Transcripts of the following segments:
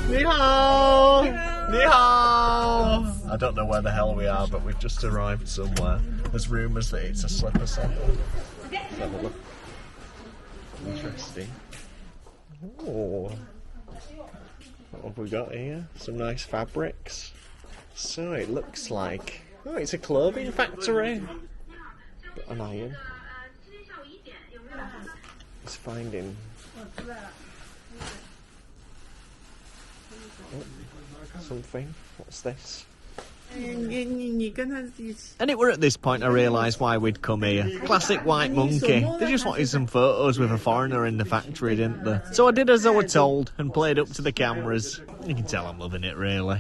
Ni hao! Ni hao! I don't know where the hell we are, but we've just arrived somewhere. There's rumours that it's a slipper centre. Let's have a look. Interesting. Oh. What have we got here? Some nice fabrics. So it looks like... Oh, it's a clothing factory. Got an iron. It's finding... Oh, something. What's this? And it were at this point I realised why we'd come here. Classic white monkey. They just wanted some photos with a foreigner in the factory, didn't they? So I did as I were told and played up to the cameras. You can tell I'm loving it, really.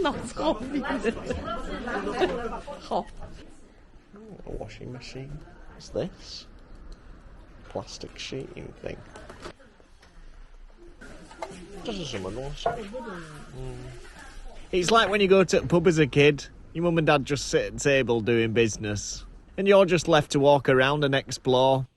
A washing machine. What's this? Plastic sheeting thing. It's like when you go to a pub as a kid, your mum and dad just sit at the table doing business, and you're just left to walk around and explore.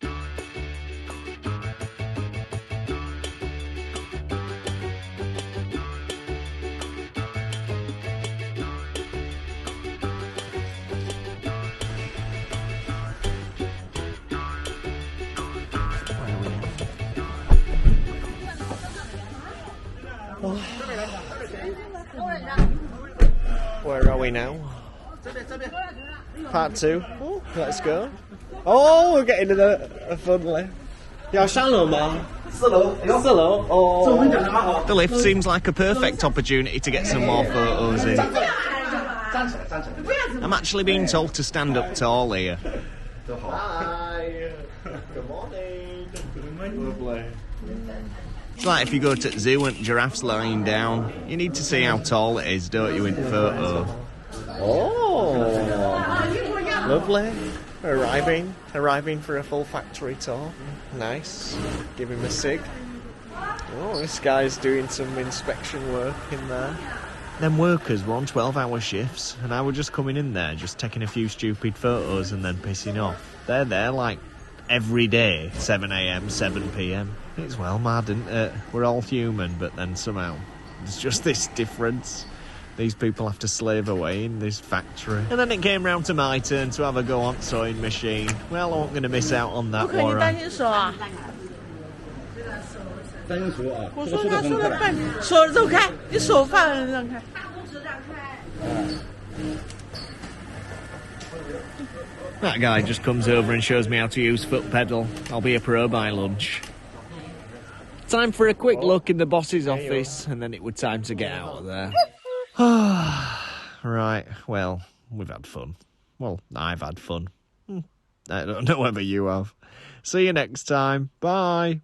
Where are we now? Part 2. Oh, let's go. Oh, we're getting a fun lift. The lift seems like a perfect opportunity to get some more photos in. I'm actually being told to stand up tall here. Hi. Good morning. Lovely. It's like if you go to the zoo and giraffes lying down, you need to see how tall it is, don't you, in the photo? Oh, lovely. Arriving for a full factory tour. Nice. Give him a cig. Oh, this guy's doing some inspection work in there. Them workers were on 12-hour shifts, and I was just coming in there, just taking a few stupid photos and then pissing off. They're there like every day, 7 a.m, 7 p.m. It's well mad, isn't it? We're all human, but then somehow there's just this difference. These people have to slave away in this factory. And then it came round to my turn to have a go on sewing machine. Well, I wasn't going to miss out on that, were I? That guy just comes over and shows me how to use foot pedal. I'll be a pro by lunch. Time for a quick look in the boss's office, and then it was time to get out of there. Right, well, we've had fun. Well, I've had fun. I don't know whether you have. See you next time. Bye.